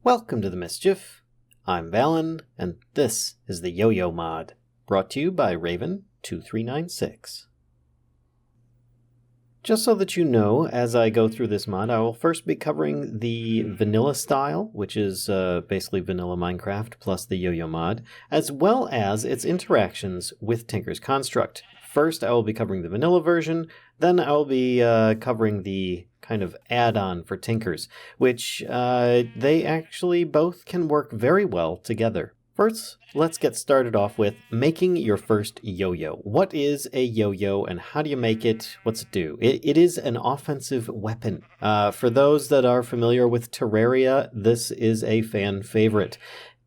Welcome to the Mischief. I'm Vallen, and this is the Yo-Yo mod, brought to you by Raven2396. Just so that you know, as I go through this mod, I will first be covering the vanilla style, which is basically vanilla Minecraft plus the Yo-Yo mod, as well as its interactions with Tinker's Construct. First, I will be covering the vanilla version, then I will be covering the kind of add-on for Tinkers, which they actually both can work very well together. First, let's get started off with making your first yo-yo. What is a yo-yo and how do you make it? What's it do? It is an offensive weapon. For those that are familiar with Terraria, this is a fan favorite.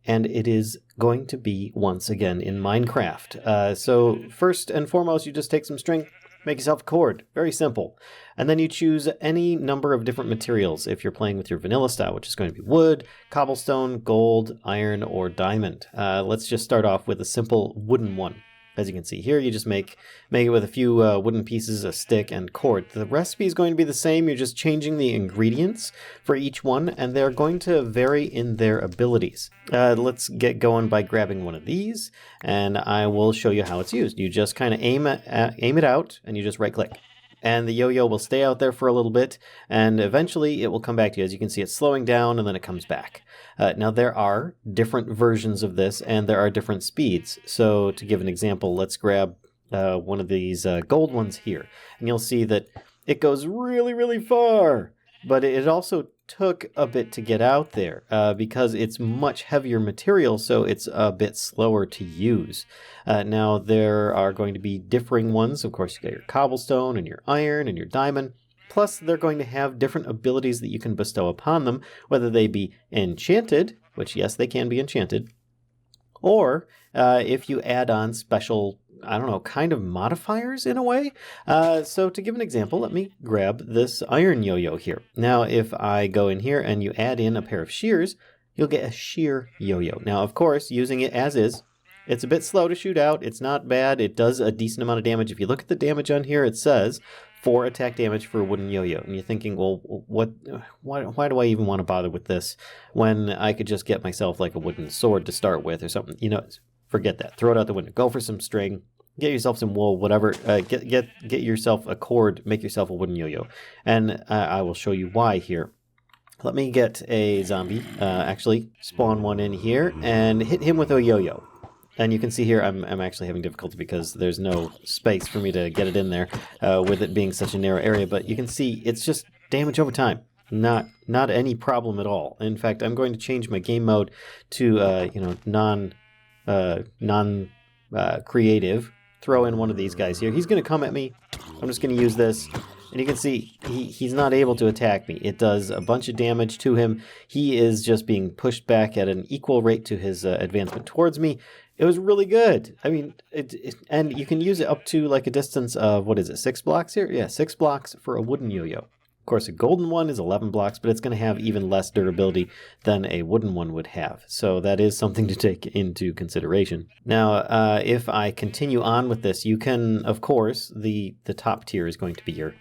And it is going to be once again in Minecraft. So first and foremost, you just take some string, make yourself a cord. Very simple. And then you choose any number of different materials if you're playing with your vanilla style, which is going to be wood, cobblestone, gold, iron, or diamond. Let's just start off with a simple wooden one. As you can see here, you just make it with a few wooden pieces, a stick, and cord. The recipe is going to be the same. You're just changing the ingredients for each one, and they're going to vary in their abilities. Let's get going by grabbing one of these, and I will show you how it's used. You just kind of aim it out, and you just right-click. And the yo-yo will stay out there for a little bit, and eventually it will come back to you. As you can see, it's slowing down, and then it comes back. Now, there are different versions of this, and there are different speeds. So, to give an example, let's grab one of these gold ones here. And you'll see that it goes really, really far. But it also took a bit to get out there because it's much heavier material, so it's a bit slower to use. Now, there are going to be differing ones. Of course, you got your cobblestone and your iron and your diamond. Plus, they're going to have different abilities that you can bestow upon them, whether they be enchanted, which, yes, they can be enchanted, or if you add on special, I don't know, kind of modifiers in a way. So to give an example, let me grab this iron yo-yo here. Now, if I go in here and you add in a pair of shears, you'll get a shear yo-yo. Now, of course, using it as is, it's a bit slow to shoot out. It's not bad. It does a decent amount of damage. If you look at the damage on here, it says 4 attack damage for a wooden yo-yo. And you're thinking, well, why do I even want to bother with this when I could just get myself like a wooden sword to start with or something? You know, forget that. Throw it out the window. Go for some string. Get yourself some wool, whatever. Get yourself a cord. Make yourself a wooden yo-yo. And I will show you why here. Let me get a zombie. Actually, spawn one in here and hit him with a yo-yo. And you can see here I'm actually having difficulty because there's no space for me to get it in there with it being such a narrow area. But you can see it's just damage over time. Not any problem at all. In fact, I'm going to change my game mode to non-creative. Throw in one of these guys here. He's going to come at me. I'm just going to use this. And you can see he's not able to attack me. It does a bunch of damage to him. He is just being pushed back at an equal rate to his advancement towards me. It was really good. I mean, and you can use it up to like a distance of, 6 blocks here? Yeah, 6 blocks for a wooden yo-yo. Of course, a golden one is 11 blocks, but it's going to have even less durability than a wooden one would have. So that is something to take into consideration. Now, if I continue on with this, you can, of course, the top tier is going to be your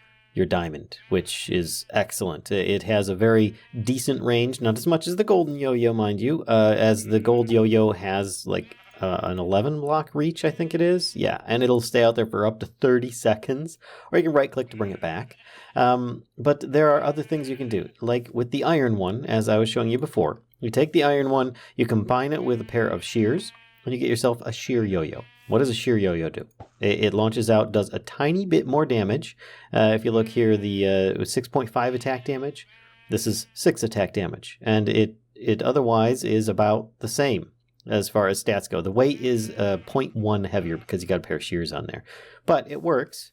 diamond, which is excellent. It has a very decent range, not as much as the golden yo-yo, mind you, as the gold yo-yo has like an 11 block reach, I think it is. Yeah, and it'll stay out there for up to 30 seconds, or you can right click to bring it back. But there are other things you can do, like with the iron one, as I was showing you before. You take the iron one, you combine it with a pair of shears, and you get yourself a shear yo-yo. What does a shear yo-yo do? It launches out, does a tiny bit more damage. If you look here, the 6.5 attack damage. This is 6 attack damage, and it otherwise is about the same as far as stats go. The weight is 0.1 heavier because you got a pair of shears on there. But it works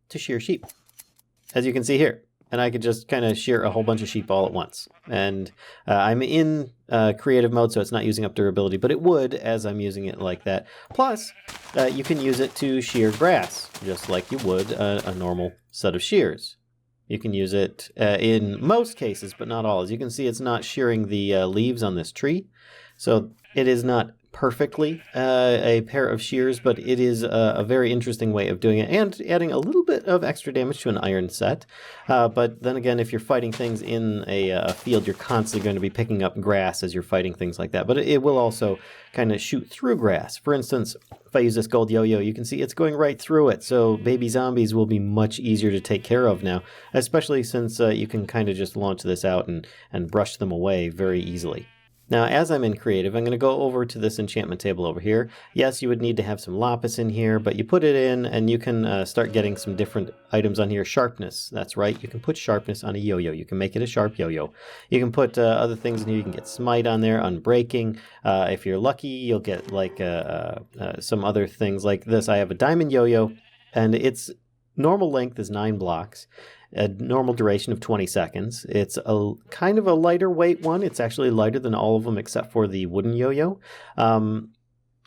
to shear sheep, as you can see here. And I could just kind of shear a whole bunch of sheep all at once. And I'm in creative mode, so it's not using up durability, but it would as I'm using it like that. Plus, you can use it to shear grass, just like you would a normal set of shears. You can use it in most cases, but not all. As you can see, it's not shearing the leaves on this tree. So it is not perfectly a pair of shears, but it is a very interesting way of doing it, and adding a little bit of extra damage to an iron set. But then again, if you're fighting things in a field, you're constantly going to be picking up grass as you're fighting things like that. But it will also kind of shoot through grass. For instance, if I use this gold yo-yo, you can see it's going right through it, so baby zombies will be much easier to take care of now, especially since you can kind of just launch this out and brush them away very easily. Now, as I'm in creative, I'm going to go over to this enchantment table over here. Yes, you would need to have some lapis in here, but you put it in and you can start getting some different items on here. Sharpness, that's right. You can put sharpness on a yo-yo. You can make it a sharp yo-yo. You can put other things in here. You can get smite on there, unbreaking. If you're lucky, you'll get like some other things like this. I have a diamond yo-yo, and its normal length is 9 blocks. A normal duration of 20 seconds. It's a kind of a lighter weight one. It's actually lighter than all of them except for the wooden yo-yo.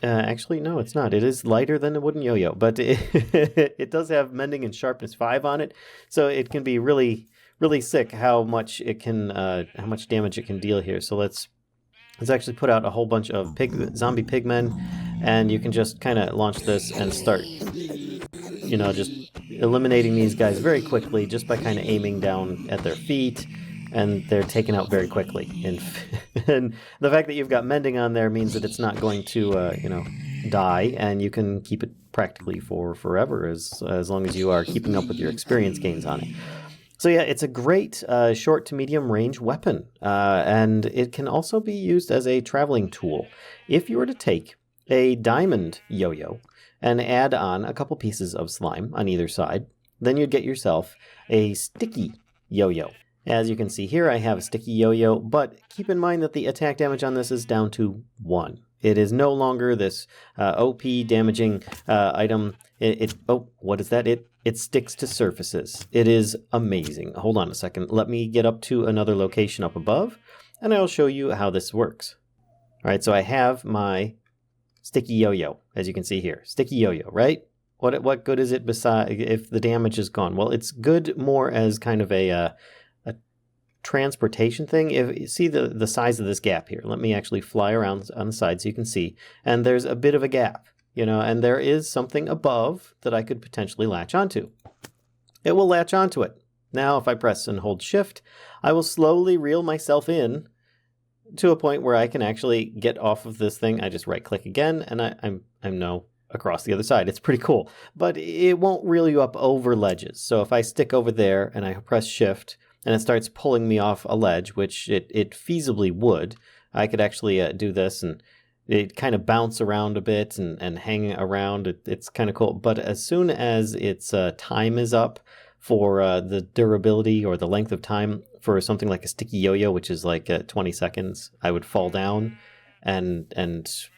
Actually, no, it's not. It is lighter than the wooden yo-yo, but it does have mending and sharpness 5 on it, so it can be really, really sick how much it can, how much damage it can deal here. So let's actually put out a whole bunch of zombie pigmen, and you can just kind of launch this and start, you know, just eliminating these guys very quickly just by kind of aiming down at their feet, and they're taken out very quickly. And the fact that you've got mending on there means that it's not going to, you know, die, and you can keep it practically for forever as long as you are keeping up with your experience gains on it. So yeah, it's a great short to medium range weapon, and it can also be used as a traveling tool. If you were to take a diamond yo-yo and add on a couple pieces of slime on either side, then you'd get yourself a sticky yo-yo. As you can see here, I have a sticky yo-yo, but keep in mind that the attack damage on this is down to 1. It is no longer this OP damaging item. Oh, what is that? It sticks to surfaces. It is amazing. Hold on a second. Let me get up to another location up above, and I'll show you how this works. All right, so I have my sticky yo-yo, as you can see here. Sticky yo-yo, right? What good is it beside if the damage is gone? Well, it's good more as kind of a transportation thing. If you see the size of this gap here, let me actually fly around on the side so you can see. And there's a bit of a gap, you know, and there is something above that I could potentially latch onto. It will latch onto it. Now, if I press and hold shift, I will slowly reel myself in to a point where I can actually get off of this thing. I just right click again, and I'm now across the other side. It's pretty cool, but it won't reel you up over ledges. So if I stick over there and I press shift and it starts pulling me off a ledge, which it feasibly would, I could actually do this and it kind of bounce around a bit and hang around. It's kind of cool. But as soon as its time is up for the durability or the length of time for something like a sticky yo-yo, which is like 20 seconds, I would fall down and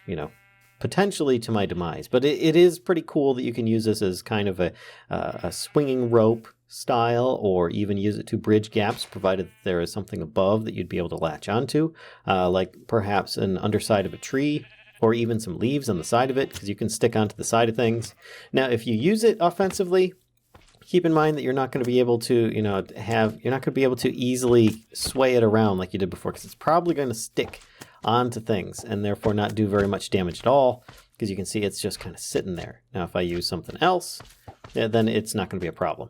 you know, potentially to my demise. But it is pretty cool that you can use this as kind of a swinging rope style, or even use it to bridge gaps, provided that there is something above that you'd be able to latch onto, like perhaps an underside of a tree, or even some leaves on the side of it, because you can stick onto the side of things. Now, if you use it offensively, keep in mind that you're not going to be able to, you know, you're not going to be able to easily sway it around like you did before, because it's probably going to stick onto things and therefore not do very much damage at all, because you can see it's just kind of sitting there. Now, if I use something else, then it's not going to be a problem.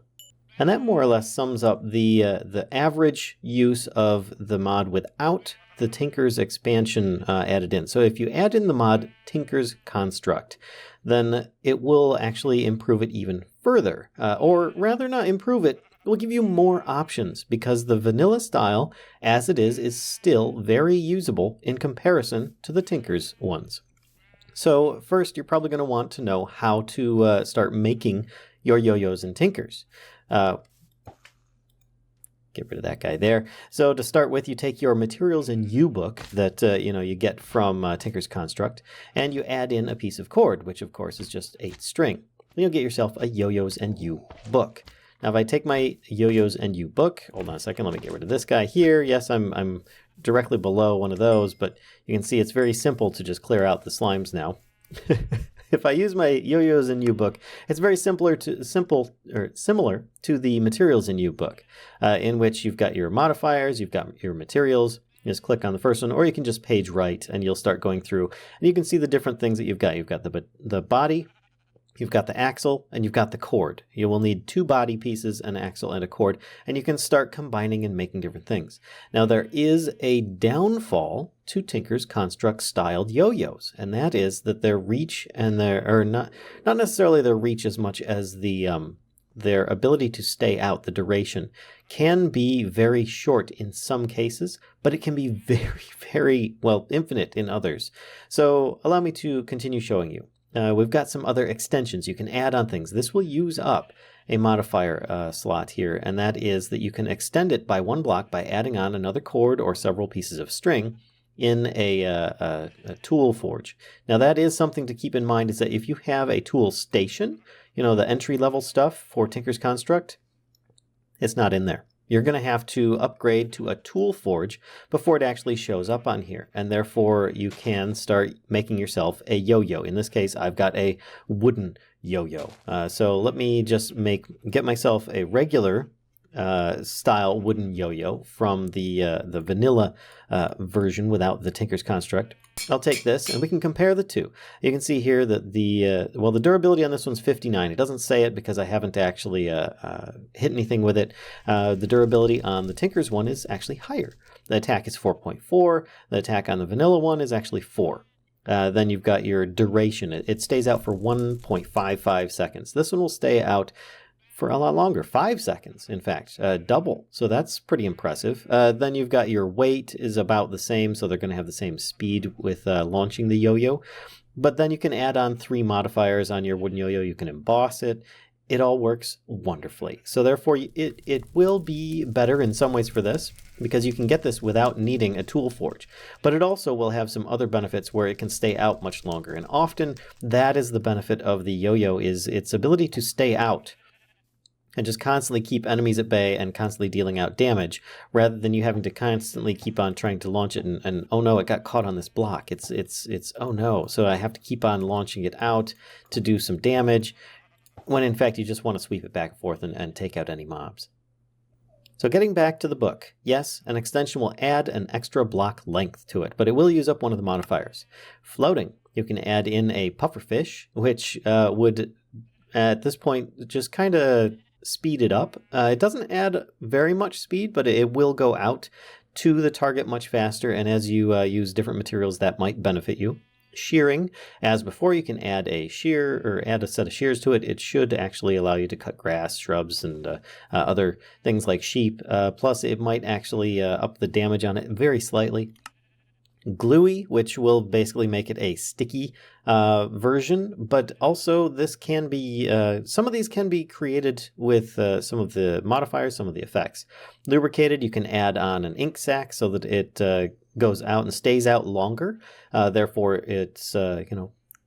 And that more or less sums up the average use of the mod without the Tinker's expansion added in. So if you add in the mod Tinker's Construct, then it will actually improve it even further. Or rather, not improve it, it will give you more options, because the vanilla style, as it is still very usable in comparison to the Tinker's ones. So first, you're probably going to want to know how to start making your yo-yos and Tinkers. Get rid of that guy there. So to start with, you take your materials and U book that you get from Tinker's Construct, and you add in a piece of cord, which of course is just 8 string. And you'll get yourself a Yoyos and U book. Now, if I take my Yoyos and U book, hold on a second, let me get rid of this guy here. Yes, I'm directly below one of those, but you can see it's very simple to just clear out the slimes now. If I use my Yoyos in U book, it's very similar to the materials in U book, in which you've got your modifiers, you've got your materials, You just click on the first one, or you can just page right and you'll start going through and you can see the different things that you've got. You've got the body, you've got the axle, and you've got the cord. You will need 2 body pieces, an axle, and a cord, and you can start combining and making different things. Now, there is a downfall to Tinker's Construct styled yo-yos, and that is that their reach and not necessarily their reach as much as their ability to stay out, the duration, can be very short in some cases, but it can be very, very, well, infinite in others. So allow me to continue showing you. We've got some other extensions. You can add on things. This will use up a modifier slot here, and that is that you can extend it by 1 block by adding on another cord or several pieces of string in a tool forge. Now that is something to keep in mind, is that if you have a tool station, you know, the entry level stuff for Tinker's Construct, it's not in there. You're going to have to upgrade to a tool forge before it actually shows up on here. And therefore, you can start making yourself a yo-yo. In this case, I've got a wooden yo-yo. So let me just get myself a regular style wooden yo-yo from the vanilla version without the Tinker's Construct. I'll take this and we can compare the two. You can see here that the durability on this one's 59. It doesn't say it because I haven't actually hit anything with it. The durability on the Tinker's one is actually higher. The attack is 4.4. The attack on the vanilla one is actually 4. Then you've got your duration. It stays out for 1.55 seconds. This one will stay out for a lot longer, 5 seconds, in fact, double. So that's pretty impressive. Then you've got your weight is about the same, so they're going to have the same speed with launching the yo-yo. But then you can add on 3 modifiers on your wooden yo-yo. You can emboss it. It all works wonderfully. So therefore, it will be better in some ways for this, because you can get this without needing a tool forge. But it also will have some other benefits where it can stay out much longer. And often that is the benefit of the yo-yo, is its ability to stay out and just constantly keep enemies at bay and constantly dealing out damage, rather than you having to constantly keep on trying to launch it and oh no, it got caught on this block. It's oh no, so I have to keep on launching it out to do some damage, when in fact you just want to sweep it back and forth and take out any mobs. So getting back to the book, yes, an extension will add an extra block length to it, but it will use up one of the modifiers. Floating, you can add in a pufferfish, which would at this point just kind of speed it up. It doesn't add very much speed, but it will go out to the target much faster, and as you use different materials, that might benefit you. Shearing, as before, you can add a shear or add a set of shears to it. It should actually allow you to cut grass, shrubs, and other things like sheep. Plus, it might actually up the damage on it very slightly. Gluey, which will basically make it a sticky version, but also this can be, some of these can be created with some of the modifiers, some of the effects. Lubricated, you can add on an ink sac so that it goes out and stays out longer. Therefore, it's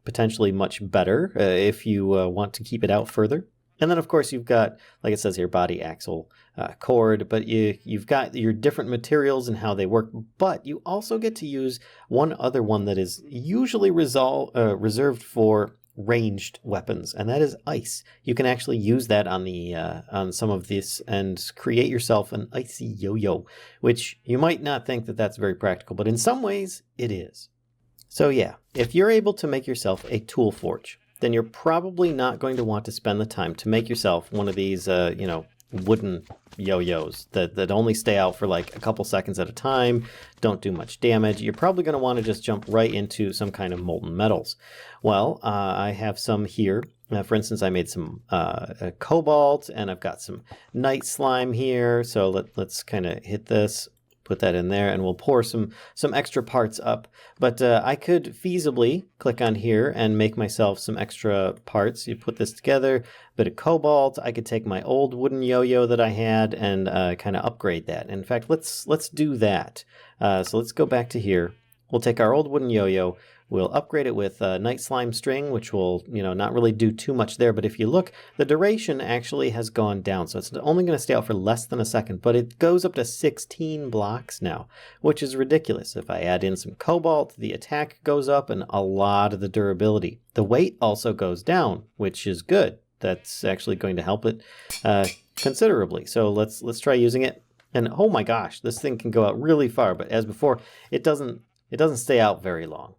potentially much better if you want to keep it out further. And then, of course, you've got, like it says here, body, axle, cord, but you've got your different materials and how they work, but you also get to use one other one that is usually reserved for ranged weapons, and that is ice. You can actually use that on some of this and create yourself an icy yo-yo, which you might not think that that's very practical, but in some ways it is. So yeah, if you're able to make yourself a tool forge, then you're probably not going to want to spend the time to make yourself one of these, wooden yo-yos that only stay out for like a couple seconds at a time, don't do much damage. You're probably going to want to just jump right into some kind of molten metals. Well, I have some here. For instance, I made some cobalt, and I've got some night slime here. So let's kind of hit this. Put that in there, and we'll pour some extra parts up. But I could feasibly click on here and make myself some extra parts. You put this together, bit of cobalt. I could take my old wooden yo-yo that I had and kind of upgrade that. In fact, let's do that. So let's go back to here. We'll take our old wooden yo-yo. We'll upgrade it with night slime string, which will, not really do too much there. But if you look, the duration actually has gone down. So it's only going to stay out for less than a second, but it goes up to 16 blocks now, which is ridiculous. If I add in some cobalt, the attack goes up and a lot of the durability. The weight also goes down, which is good. That's actually going to help it considerably. So let's try using it. And oh my gosh, this thing can go out really far, but as before, it doesn't stay out very long.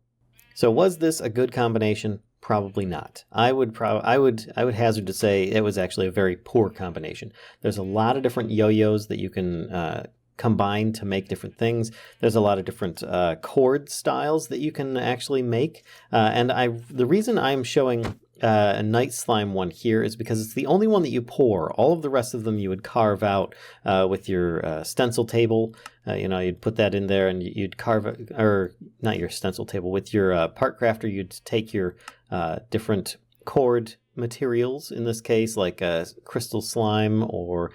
So was this a good combination? Probably not. I would hazard to say it was actually a very poor combination. There's a lot of different yo-yos that you can combine to make different things. There's a lot of different chord styles that you can actually make. The reason I'm showing a night slime one here is because it's the only one that you pour. All of the rest of them you would carve out with your stencil table. You'd put that in there and you'd carve, or not your stencil table, with your part crafter, you'd take your different chord materials, in this case, like crystal slime or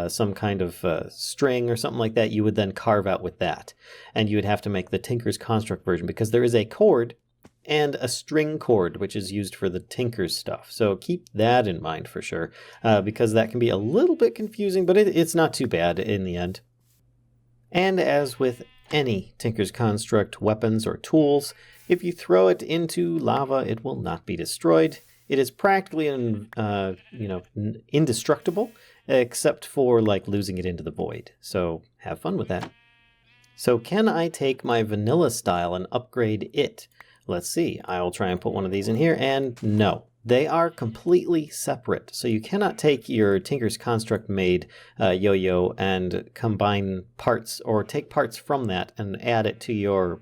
some kind of string or something like that. You would then carve out with that. And you would have to make the Tinker's Construct version, because there is a chord and a string chord, which is used for the Tinker's stuff. So keep that in mind for sure, because that can be a little bit confusing, but it's not too bad in the end. And as with any Tinker's Construct weapons or tools, if you throw it into lava, it will not be destroyed. It is practically indestructible, except for like losing it into the void. So have fun with that. So can I take my vanilla style and upgrade it? Let's see. I will try and put one of these in here, and no. They are completely separate. So you cannot take your Tinker's Construct made yo-yo and combine parts, or take parts from that and add it to your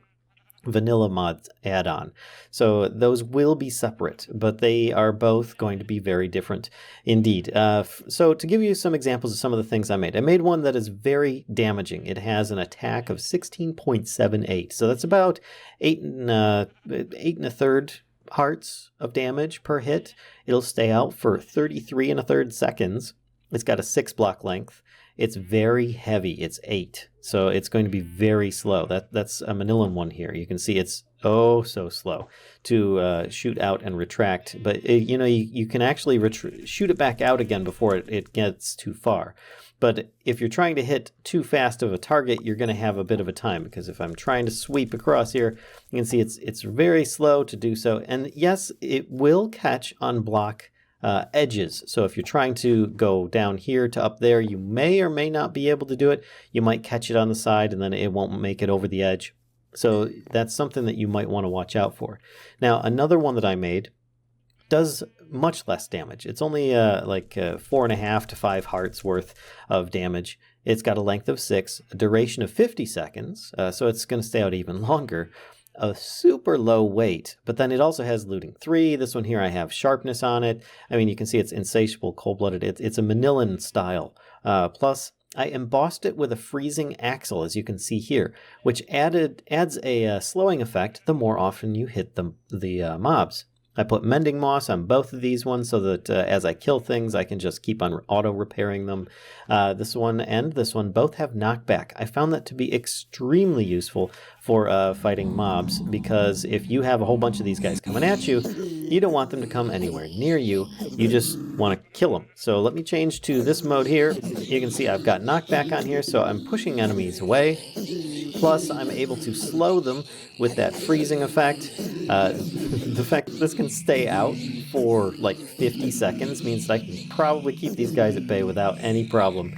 vanilla mod add-on. So those will be separate, but they are both going to be very different indeed. So to give you some examples of some of the things I made one that is very damaging. It has an attack of 16.78. So that's about 8 1/3 hearts of damage per hit. It'll stay out for 33 1/3 seconds. It's got a 6 block length. It's very heavy. It's 8. So it's going to be very slow. That's a Manilan one here. You can see it's so slow to shoot out and retract. But you can actually shoot it back out again before it gets too far. But if you're trying to hit too fast of a target, you're going to have a bit of a time, because if I'm trying to sweep across here, you can see it's very slow to do so. And yes, it will catch on block edges. So if you're trying to go down here to up there, you may or may not be able to do it. You might catch it on the side and then it won't make it over the edge. So that's something that you might want to watch out for. Now, another one that I made does much less damage. It's only 4.5 to 5 hearts worth of damage. It's got a length of 6, a duration of 50 seconds, so it's going to stay out even longer. A super low weight, but then it also has looting 3. This one here, I have sharpness on it. I mean, you can see it's insatiable, cold-blooded. It's a Manilan style. Plus, I embossed it with a freezing axle, as you can see here, which adds a slowing effect the more often you hit the mobs. I put mending moss on both of these ones so that as I kill things, I can just keep on auto-repairing them. This one and this one both have knockback. I found that to be extremely useful for fighting mobs, because if you have a whole bunch of these guys coming at you, you don't want them to come anywhere near you. You just want to kill them. So let me change to this mode here. You can see I've got knockback on here, so I'm pushing enemies away. Plus, I'm able to slow them with that freezing effect. The fact that this can stay out for like 50 seconds means that I can probably keep these guys at bay without any problem.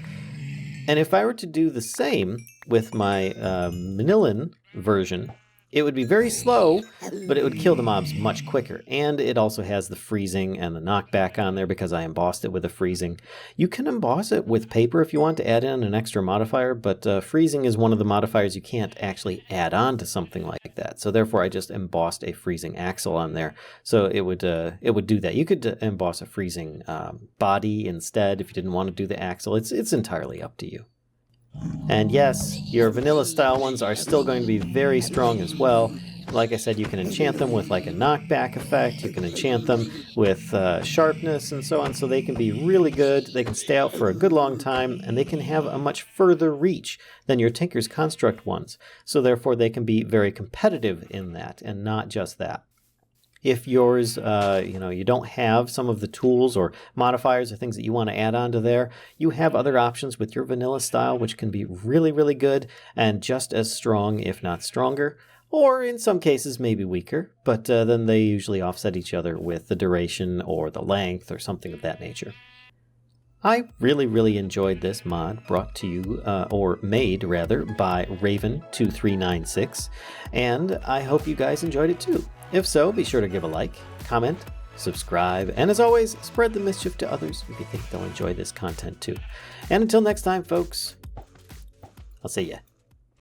And if I were to do the same with my Manilan version, it would be very slow, but it would kill the mobs much quicker. And it also has the freezing and the knockback on there because I embossed it with a freezing. You can emboss it with paper if you want to add in an extra modifier, but freezing is one of the modifiers you can't actually add on to something like that. So therefore, I just embossed a freezing axle on there. So it would do that. You could emboss a freezing body instead if you didn't want to do the axle. It's entirely up to you. And yes, your vanilla style ones are still going to be very strong as well. Like I said, you can enchant them with like a knockback effect. You can enchant them with sharpness and so on, so they can be really good. They can stay out for a good long time, and they can have a much further reach than your Tinker's Construct ones. So therefore, they can be very competitive in that, and not just that. If yours, you don't have some of the tools or modifiers or things that you want to add on to there, you have other options with your vanilla style, which can be really, really good and just as strong, if not stronger, or in some cases maybe weaker, but then they usually offset each other with the duration or the length or something of that nature. I really enjoyed this mod brought to you, or made rather, by Raven2396, and I hope you guys enjoyed it too. If so, be sure to give a like, comment, subscribe, and as always, spread the mischief to others if you think they'll enjoy this content too. And until next time, folks, I'll see ya.